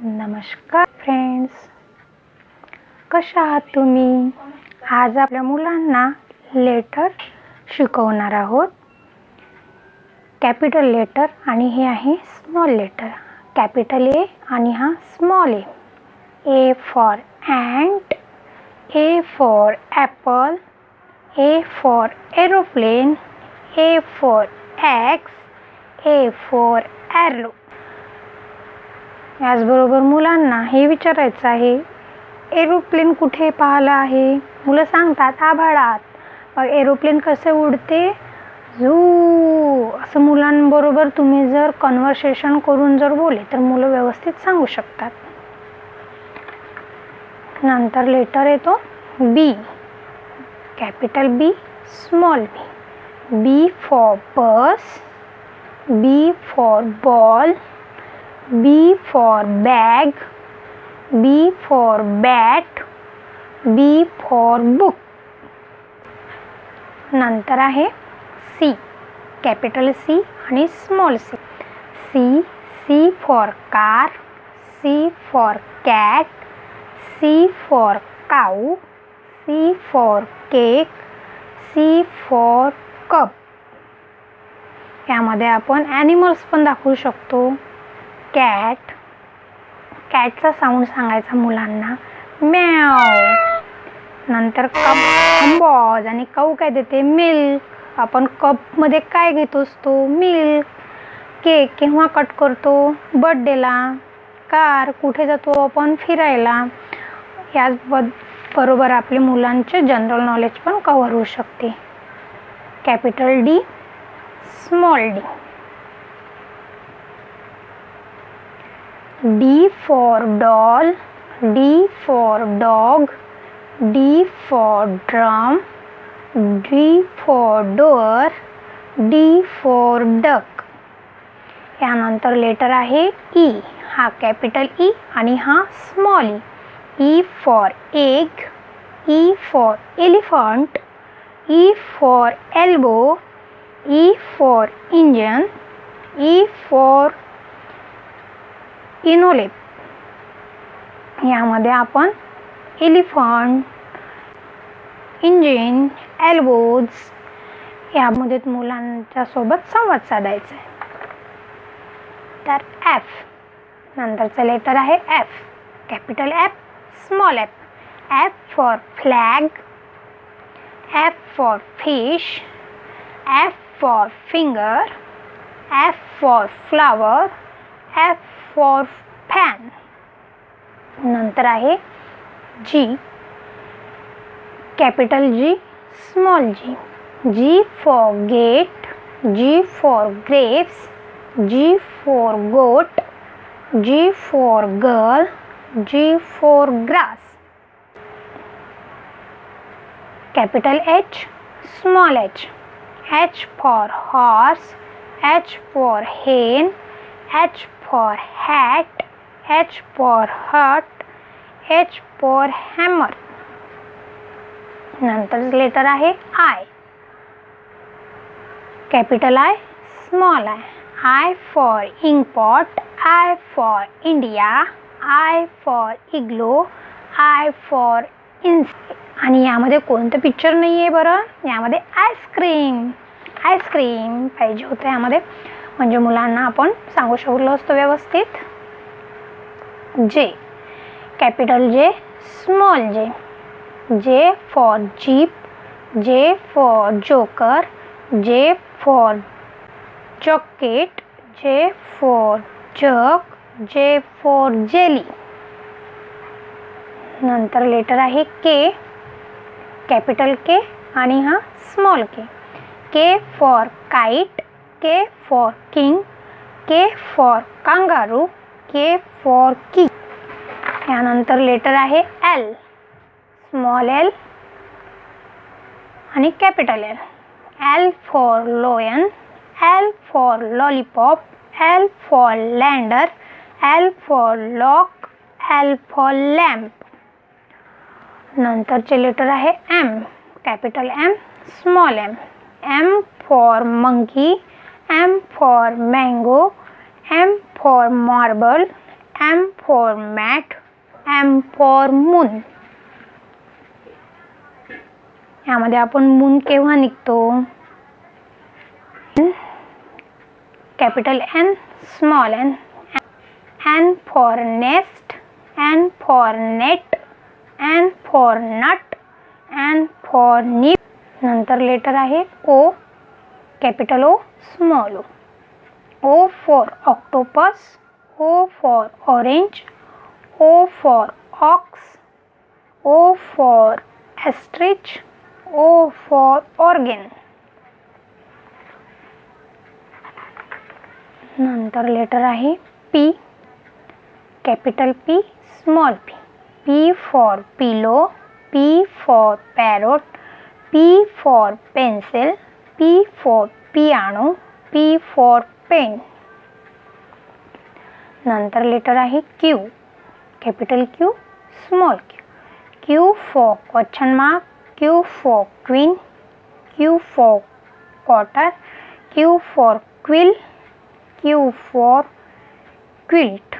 नमस्कार फ्रेंड्स, कशा आहात तुम्ही? आज आपल्या मुलांना लेटर शिकवणार आहोत. कॅपिटल लेटर आणि हे आहे स्मॉल लेटर. कॅपिटल ए आणि हा small A. A for ant, A for apple, A for aeroplane, A for axe, A for arrow. याचबरोबर मुलांना हे विचारायचं आहे, एरोप्लेन कुठे पाहिलं आहे? मुलं सांगतात आभाळात. मग एरोप्लेन कसे उडते? झू. असं मुलांबरोबर तुम्ही जर कन्व्हर्सेशन करून जर बोले तर मुलं व्यवस्थित सांगू शकतात. नंतर लेटर येतो B. Capital B, small B. B for bus, B for ball, B for bag, B for bat, B for book. नंतर आहे C. कॅपिटल C आणि small C. C for car, C for cat, C for cow, C for cake, C for cup. यामध्ये आपण animals पण दाखवू शकतो. Cat. कॅटचा sound सांगायचा मुलांना, म्याव. नंतर कप, हंबॉज. आणि काऊ काय देते? मिल्क. आपण कपमध्ये काय घेत असतो? मिल्क. केक केव्हा कट करतो? बर्थडेला. कार कुठे जातो आपण? फिरायला. याच बरोबर आपले मुलांचे जनरल नॉलेज पण कव्हर होऊ शकते. Capital D, small D. D for doll, D for dog, D for drum, D for door, D for duck. यानंतर लेटर आहे E. हा कॅपिटल E आणि हा small E. E for egg, E for elephant, E for elbow, E for engine, E for इनोलेप. यामध्ये आपण elephant, engine, elbows यामध्ये मुलांच्या सोबत संवाद साधायचा आहे. तर एफ. नंतरचं लेटर आहे F. Capital F, small F. F for flag, F for fish, F for finger, F for flower, F for fan. नंतर आहे G. Capital G, small G. G for gate, G for grapes, G for goat, G for girl, G for grass. Capital H, small H. H for horse, H for hen, H for hat, H for hut, H for hammer. नंतर letter आहे I. Capital I, small I. I for ink pot, I for India, I for igloo, I for insect. आणि यामध्ये कोणतं picture नाही आहे बरं? यामध्ये ice cream. Ice cream पाहिजे होतं यामध्ये, म्हणजे मुलांना आपण सांगू शकलो असतो व्यवस्थित. जे. कॅपिटल जे, स्मॉल जे. J for jeep, J for joker, J for jacket, J for jug, J for jelly. नंतर लेटर आहे के. कॅपिटल के आणि हा small K. K for kite, K for king, K for kangaroo, K for key. यानंतर letter आहे L. Small L आणि capital L. L for lion, L for lollipop, L for lander, L for lock, L for lamp. नंतरचे letter आहे M. Capital M, small M. M for monkey, M for mango, M for marble, M for mat, M for moon. यामध्ये आपण moon केव्हा निघतो? Capital N, small n. N for nest, N for net, N for nut, N for nip. नंतर letter आहे O, capital O, small o. O for octopus, O for orange, O for ox, O for ostrich, O for organ. नंतर letter आहे P, capital P, small p. P for pillow, P for parrot, P for pencil, P for piano, P for pen. नंतर letter आहे Q, capital Q, small q. Q for question mark, Q for queen, Q for quarter, Q for quill, Q for quilt.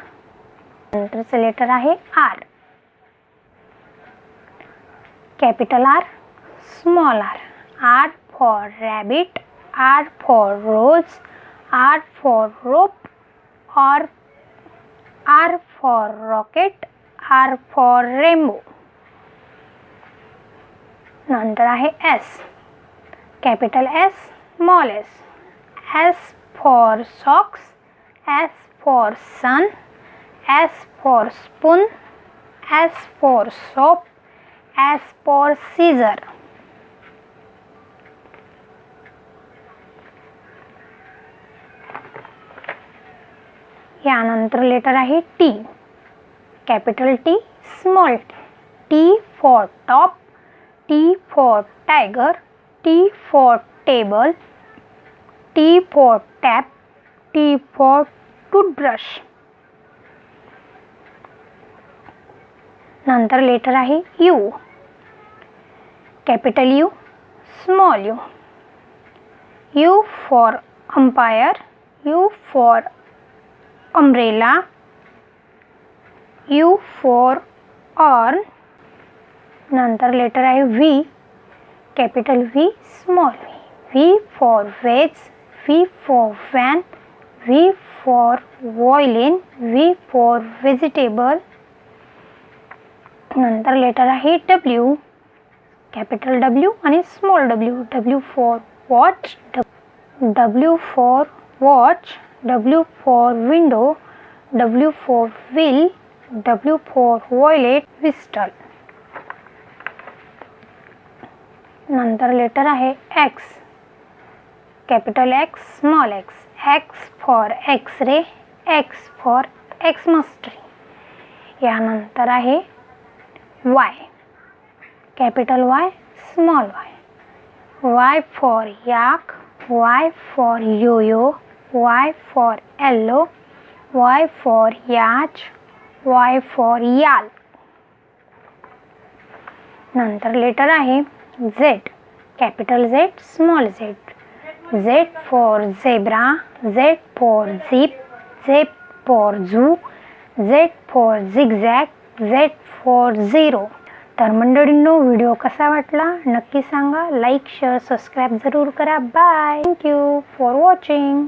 नंतरचे letter आहे R, capital R, small r. R for rabbit, R for rose, R for rope, R for rocket, R for rainbow. नंतर आहे S, capital S, small s. S for socks, S for sun, S for spoon, S for soap, S for scissor. यानंतर letter आहे T, capital T, small t. T for top, T for tiger, T for table, T for tap, T for toothbrush. नंतर letter आहे U, capital U, small u. U for umpire, U for umbrella, U for urn. नंतर letter आहे V, capital V, small v. V for vase, V for van, V for violin, V for vegetable. नंतर letter आहे W, capital W आणि small w. W for watch, W for watch, W for window, W for wheel, W for violet, whistle. नंतर letter आहे X, capital X, small x. X for X-ray, X for Xmas tree. यानंतर आहे Y, capital Y, small y. Y for yak, Y for yo-yo, Y for yellow, Y for yacht, Y for याल. नंतर letter आहे Z, capital Z, small z. Z for zebra, Z for zip, Z for zoo, Z for zigzag, Z for zero. तर मंडळींनो, video कसा वाटला नक्की सांगा. Like, share, subscribe जरूर करा. बाय. Thank you for watching.